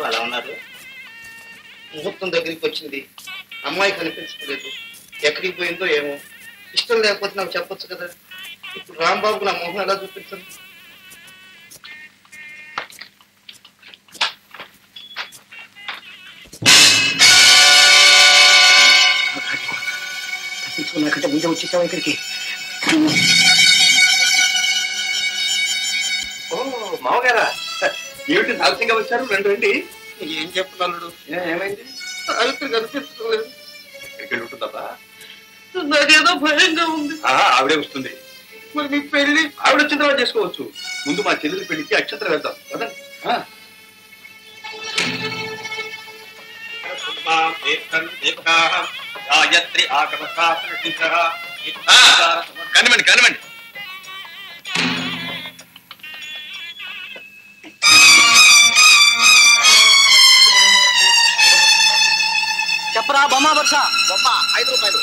అలా ఉన్నారు? ముహూర్తం దగ్గరికి వచ్చింది, అమ్మాయి కనిపించలేదు, ఎక్కడికి పోయిందో ఏమో. ఇష్టం లేకపోతే నాకు చెప్పొచ్చు కదా. ఇప్పుడు రాంబాబుకు నా మొహం ఎలా చూపించను? నాకంటే ముందే వచ్చేసావా ఇక్కడికి? ఓ మామగారా, ఏమిటి ఆలస్యంగా వచ్చారు? రండి రండి. ఏం చెప్పాలడు? ఏమైంది? సావిత్రి కనిపించలేదు. ఎక్కడికి ఉంటుందా? నాకేదో భయంగా ఉంది. ఆవిడే వస్తుంది. మరి మీ పెళ్లి ఆవిడ వచ్చిన తర్వాత చేసుకోవచ్చు. ముందు మా చెల్లెలి పెళ్లికి అక్షంతరం వెళ్తాం కదా. గాయత్రి ఆగమ శాస్త్ర కనిమండి కనిమండి. చెప్పరా బొమ్మ వర్ష? బొమ్మ 5 రూపాయలు.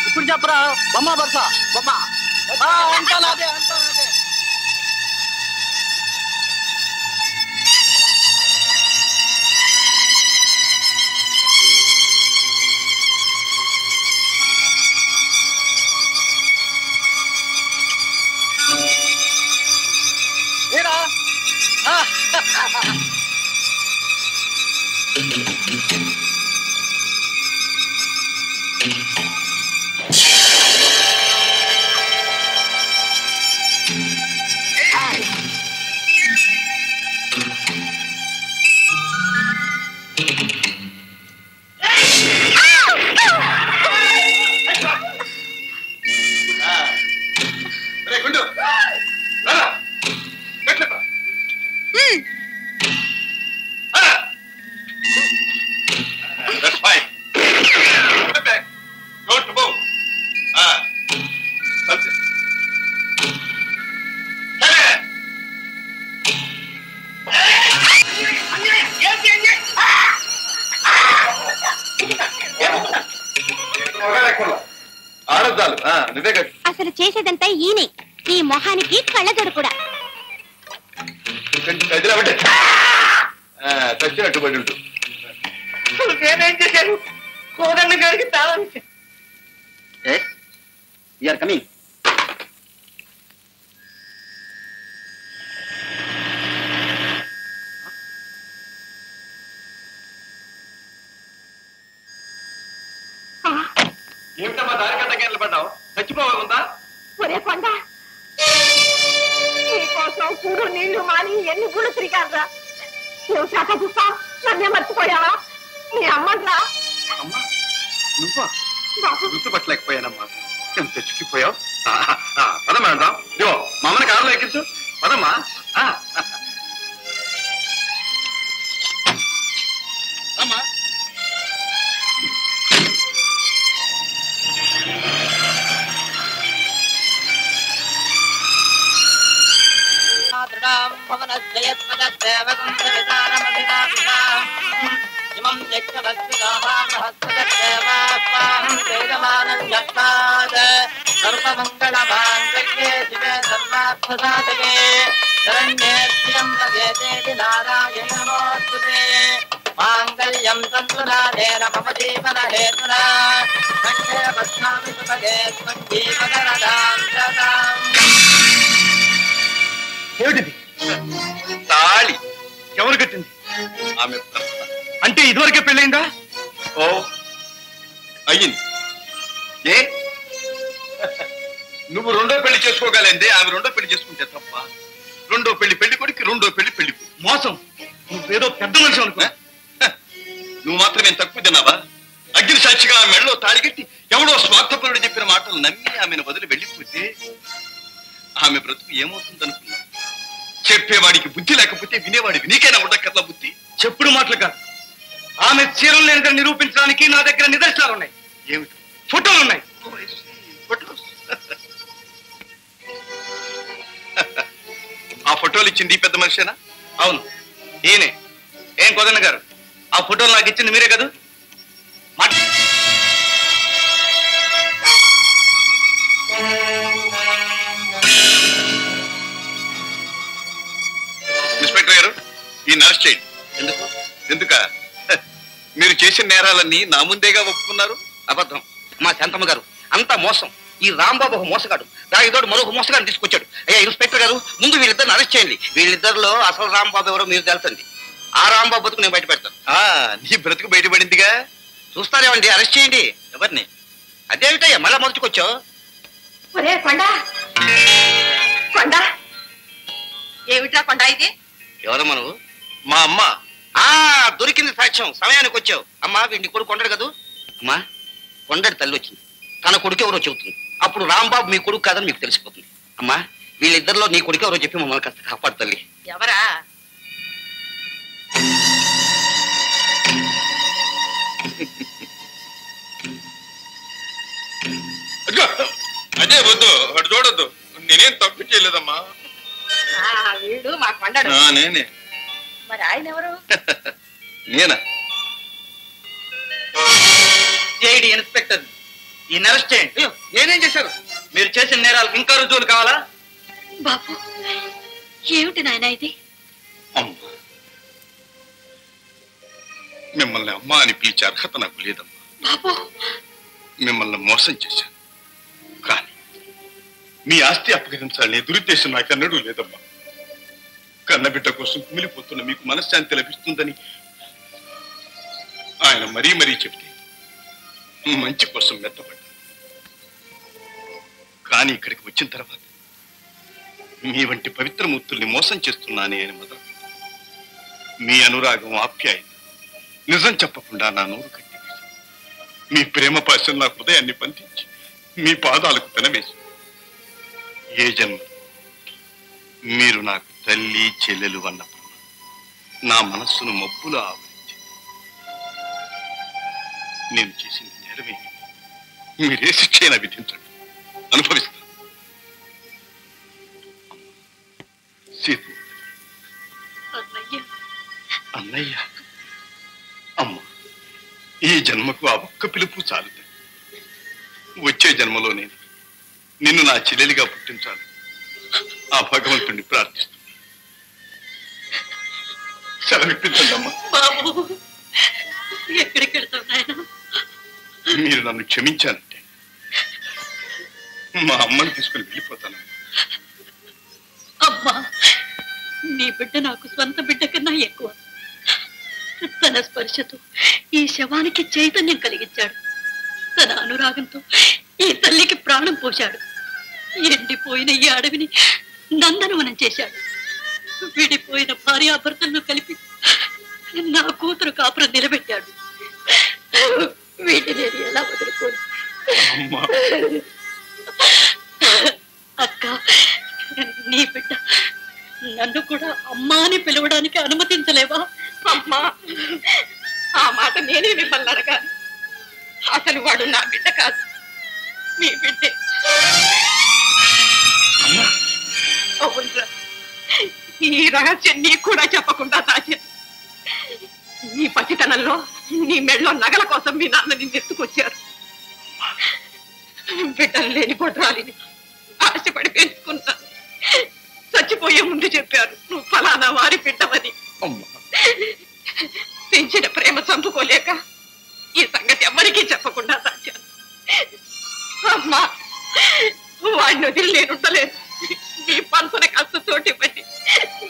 ఇప్పుడు చెప్పరా బొమ్మ వర్ష? బొమ్మ అంతా నాదే, అంతా నాదే. అసలు చేసేదంతా ఈయనే. ఈ మొహానికి కళ్ళజోడు కూడా. చచ్చినట్టు పడి ఉంటుంది. నేనేం చేశాను? కోదన్న గారికి తాళం కమింగ్. ఏమిటమ్మా దారి కట్టకెళ్ళి పడ్డావు? చచ్చిపోవాలందా? ఒరే కొండ, నీకోసం కూడు నీళ్లు మాని ఎన్ని గుళ్ళు తిరిగారా? నువ్వు శాఖ చూస్తా నన్నే మర్చిపోయావా? నీ అమ్మరా? అమ్మా నువ్వా? గుర్తుపట్టలేకపోయానమ్మా. ఎంత తెచ్చుకుపోయావు. పదమ్మా వెళ్దాం. ఇదిగో మా అమ్మని కారులో ఎక్కించు. పదమ్మా. అమ్మా సర్వమంగళమాంగళ్యే శివే సర్వార్థసాధకే శరణ్యే త్ర్యంబకే దేవి నారాయణి నమోస్తుతే. మాంగళ్యం తంతునానేన మమ జీవన హేతునా కంఠే బధ్నామి సుభగే త్వం జీవనరదాం శతాం. ఏమిటిది? తాళి ఎవరు కట్టింది? ఆమె భర్త. అంటే ఇదివరకే పెళ్ళైందా? ఓ అయ్యింది. ఏ నువ్వు రెండో పెళ్లి చేసుకోగలండి, ఆమె రెండో పెళ్లి చేసుకుంటే తప్ప. రెండో పెళ్లి పెళ్లి కొడుకు, రెండో పెళ్లి పెళ్లి మోసం. నువ్వేదో పెద్ద మనిషి అనుకో. నువ్వు మాత్రమే తక్కువ తిన్నావా? అగ్ని సాక్షిగా ఆ మెడలో తాళిగట్టి ఎవడో స్వార్థపరుడు చెప్పిన మాటలు నమ్మి ఆమెను వదిలి వెళ్ళిపోతే ఆమె బ్రతుకు ఏమవుతుందనుకున్నా? చెప్పేవాడికి బుద్ధి లేకపోతే వినేవాడికి నీకైనా ఉండక్కర్లా బుద్ధి? చెప్పుడు మాటలు కాదు, ఆమె చీరలు లేని నిరూపించడానికి నా దగ్గర నిదర్శనాలు ఉన్నాయి. ఏమిటి? ఫోటోలు ఉన్నాయి. ఆ ఫోటోలు ఇచ్చింది పెద్ద మనిషేనా? అవును ఈయనే. ఏం కోదన్న గారు, ఆ ఫోటోలు నాకు ఇచ్చింది మీరే కదా? ఇన్స్పెక్టర్ గారు, ఈ అరెస్ట్ చేయండి. ఎందుక మీరు చేసిన నేరాలన్నీ నా ముందేగా ఒప్పుకున్నారు? అబద్ధం. మా శాంతమ్మ గారు అంతా మోసం. ఈ రాంబాబు ఒక మోసగాడు, దానితోటి మరొక మోసగాడిని తీసుకొచ్చాడు. అయ్యా ఇన్స్పెక్టర్ గారు, ముందు వీళ్ళిద్దరిని అరెస్ట్ చేయండి. వీళ్ళిద్దరిలో అసలు రాంబాబు ఎవరో మీరు తెలుసండి. ఆ రాంబాబు బతుకు నేను బయట పెడతాను. నీ బ్రతుకు బయటపడిందిగా. చూస్తారేమండి, అరెస్ట్ చేయండి. ఎవరిని? అదేమిటయ్యా మళ్ళా మొదటికొచ్చావు? ఒరే కొండ, కొండ ఏమిట్రా కొండ ఇది? ఎవరమ్మా నువ్వు? మా అమ్మ. దొరికింది సాక్ష్యం, సమయానికి వచ్చావు. అమ్మా వీడిని కొడుకు కొండడు కదూ. అమ్మా కొండడి తల్లి వచ్చింది, తన కొడుకు ఎవరో చెబుతుంది. అప్పుడు రాంబాబు మీ కొడుకు కాదని మీకు తెలిసిపోతుంది. అమ్మా వీళ్ళిద్దరిలో నీ కొడుకు ఎవరో చెప్పి మమ్మల్ని కాస్త కాపాడు తల్లి. ఎవరా? అదే వద్దు, అటు చూడొద్దు. నేనేం తప్పు చేయలేదమ్మా. వీడు మా కొండడు. నేనే. మరి ఆయన ఎవరు? నేనా? సిఐడి ఇన్స్పెక్టర్, ఈ అరెస్ట్ చేయండి. నేనేం చేశాను? మీరు చేసిన నేరాలకు ఇంకా రుజువులు కావాలా? బాబు ఏమిటి నాయన ఇది? అమ్మా, మిమ్మల్ని అమ్మ అని పిలిచే అర్హత నాకు లేదమ్మా. బాబు మిమ్మల్ని మోసం చేశాను, కానీ మీ ఆస్తి అప్పగించాలనే దురుద్దేశం నాకన్నడూ లేదమ్మా. కన్నబిడ్డ కోసం కుమిలిపోతున్న మీకు మనశ్శాంతి లభిస్తుందని ఆయన మరీ మరీ చెప్తే మంచి కోసం మెత్తపడ్డా. కానీ ఇక్కడికి వచ్చిన తర్వాత మీ వంటి పవిత్రమూర్తుల్ని మోసం చేస్తున్నానే అని మొదలు మీ అనురాగం, ఆప్యాయత నిజం చెప్పకుండా నా నోరు కట్టి మీ ప్రేమ పాశం నా హృదయాన్ని బంధించి మీ పాదాలకు పెనవేసి ఏ జన్మ మీరు నాకు తల్లి చెల్లెలు అన్నప్పుడు నా మనస్సును మబ్బులో ఆవరించి నేను చేసింది నేరమే. మీరే శిక్షణ విధించండి, అనుభవిస్తాను. సీత, అన్నయ్య, అమ్మ, ఈ జన్మకు ఆ ఒక్క పిలుపు చాలుతుంది. వచ్చే జన్మలో నేను నిన్ను నా చెల్లెలిగా పుట్టించాలి. ఆ భగవంతుణ్ణి ప్రార్థిస్తాను. సెలవిప్పించండి అమ్మా. బాబు ఎక్కడికి వెళ్తావు నాయన? మీరు నన్ను క్షమించానంటే మా అమ్మని తీసుకుని వెళ్ళిపోతాను. అమ్మా, నీ బిడ్డ నాకు స్వంత బిడ్డ కన్నా ఎక్కువ. తన స్పర్శతో ఈ శవానికి చైతన్యం కలిగించాడు. తన అనురాగంతో ఈ తల్లికి ప్రాణం పోశాడు. ఎండిపోయిన ఈ అడవిని నందనవనం చేశాడు. విడిపోయిన భార్యాభర్తలను కలిపి నా కూతురు కాపురం నిలబెట్టాడు. వీటిని నేను ఎలా వదులుకోను? అక్క, నీ బిడ్డ నన్ను కూడా అమ్మా అని పిలవడానికి అనుమతించలేవా? అమ్మా, ఆ మాట నేనే మిమ్మల్ని అడగాలి. అసలు వాడు నా బిడ్డ కాదు, మీ బిడ్డే. అవునరా, ఈ రహస్యం నీకు కూడా చెప్పకుండా దాచాను. నీ పసితనంలో నీ మెళ్ళో నగల కోసం మీ నాన్న నిన్ను ఎత్తుకొచ్చారు. బిడ్డలు లేని గొడ్రాలిని ఆశపడి పెంచుకున్నాను. చచ్చిపోయే ముందు చెప్పారు, నువ్వు ఫలానా వారి బిడ్డవని. పెంచిన ప్రేమ చంపుకోలేక ఈ సంగతి ఎవరికీ చెప్పకుండా దాచాను. అమ్మా, వాడిని వదిలి నేనుండలేదు. నీ పంపన కష్టతోటి ఇవ్వండి.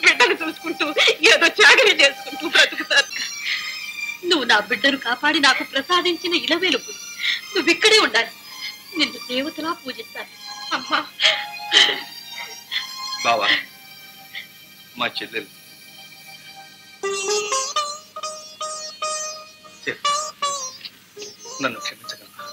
బిడ్డను చూసుకుంటూ ఏదో చాకరీ చేసుకుంటూ బ్రతుకుతాను. నువ్వు నా బిడ్డను కాపాడి నాకు ప్రసాదించిన ఇలవేలుపు. నువ్వు ఇక్కడే ఉండాలి. నిన్ను దేవతలా పూజిస్తాను. అమ్మా, బావా, మా చెల్లెలు నన్ను క్షమించగలరా?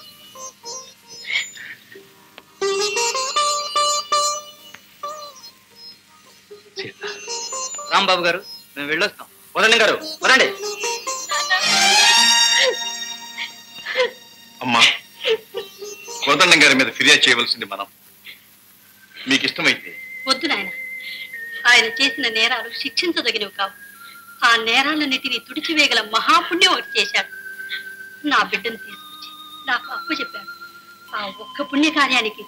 రాంబాబు గారు, మేము వెళ్ళొస్తాం. వదండి గారు, వదండి. అమ్మా, కోదండం గారి మీద ఫిర్యాదు చేయవలసింది మనం. మీకు ఇష్టమైతే. వద్దు నాయన, ఆయన చేసిన నేరాలు శిక్షించదగినవి కావు. ఆ నేరాలన్నిటినీ తుడిచివేయగల మహాపుణ్యం ఒకటి చేశాడు. నా బిడ్డను తీసుకొచ్చి నాకు అప్పు చెప్పాడు. ఆ ఒక్క పుణ్యకార్యానికి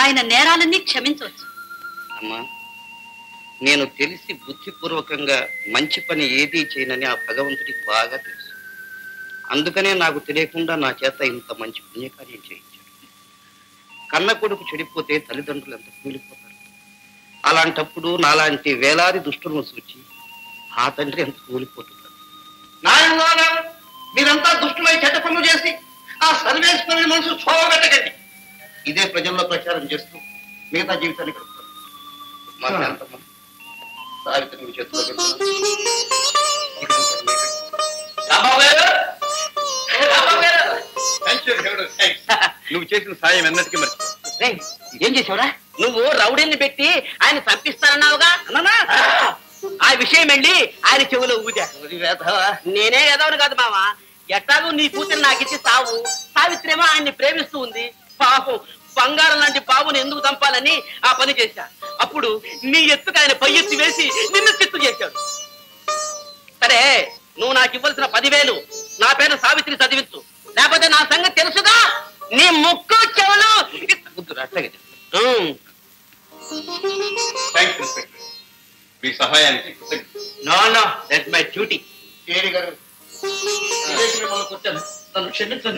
ఆయన నేరాలన్నీ క్షమించవచ్చు. అమ్మా, నేను తెలిసి బుద్ధిపూర్వకంగా మంచి పని ఏదీ చేయనని ఆ భగవంతుడికి బాగా తెలుసు. అందుకనే నాకు తెలియకుండా నా చేత ఇంత మంచి పుణ్యకార్యం చేయించాడు. కన్న కొడుకు చెడిపోతే తల్లిదండ్రులు ఎంత కూలిపోతారు. అలాంటప్పుడు నాలాంటి వేలాది దుష్టులను చూచి ఆ తండ్రి ఎంత కూలిపోతున్నారు. నాయన, మీరంతా దుష్టులై చెడ్డ పనులు చేసి ఆ సర్వేశ్వరుని మనసు చూడబెట్టకండి. ఇదే ప్రజల్లో ప్రచారం చేస్తూ మిగతా జీవితాన్ని గడుపుతారు. మా శాంతమ్మ, సావిత్రి మీ చేతిలో నువ్వు చేసిన సాయం ఎన్నటికీ మర్చిపో. ఏం చేసావురా? నువ్వు రౌడీల్ని పెట్టి ఆయన పంపిస్తానన్నావుగా. ఆ విషయం వెళ్ళి ఆయన చెవులో ఊదా. నేనే ఎదవను కాదు మామ. ఎట్టాగూ నీ కూతురు నాకు ఇచ్చి సావు. సావిత్రేమో ఆయన్ని ప్రేమిస్తూ ఉంది. పాపం బంగారం లాంటి బాబుని ఎందుకు చంపాలని ఆ పని చేశా. అప్పుడు నీ ఎత్తుకు ఆయన పై ఎత్తి వేసి నిన్ను చిత్తు చేశాడు. సరే, నువ్వు నాకు ఇవ్వాల్సిన 10,000 నా పేరు సావిత్రి చదివించు, లేకపోతే నా సంగతి తెలుసుగా. నీ ముక్కు చెవులు మీ సహాయానికి no no, that's my duty.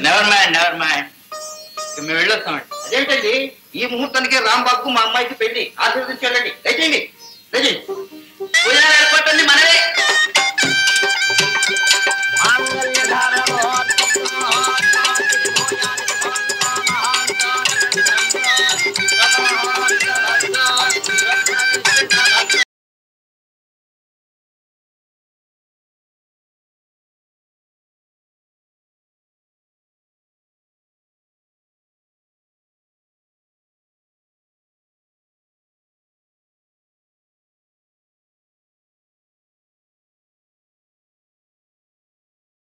Never mind, never mind. మేము వెళ్ళొస్తామండి. అదేంటండి, ఈ ముహూర్తానికి రాంబాబుకు మా అమ్మాయికి పెళ్లి. ఆశీర్వదించాలండి.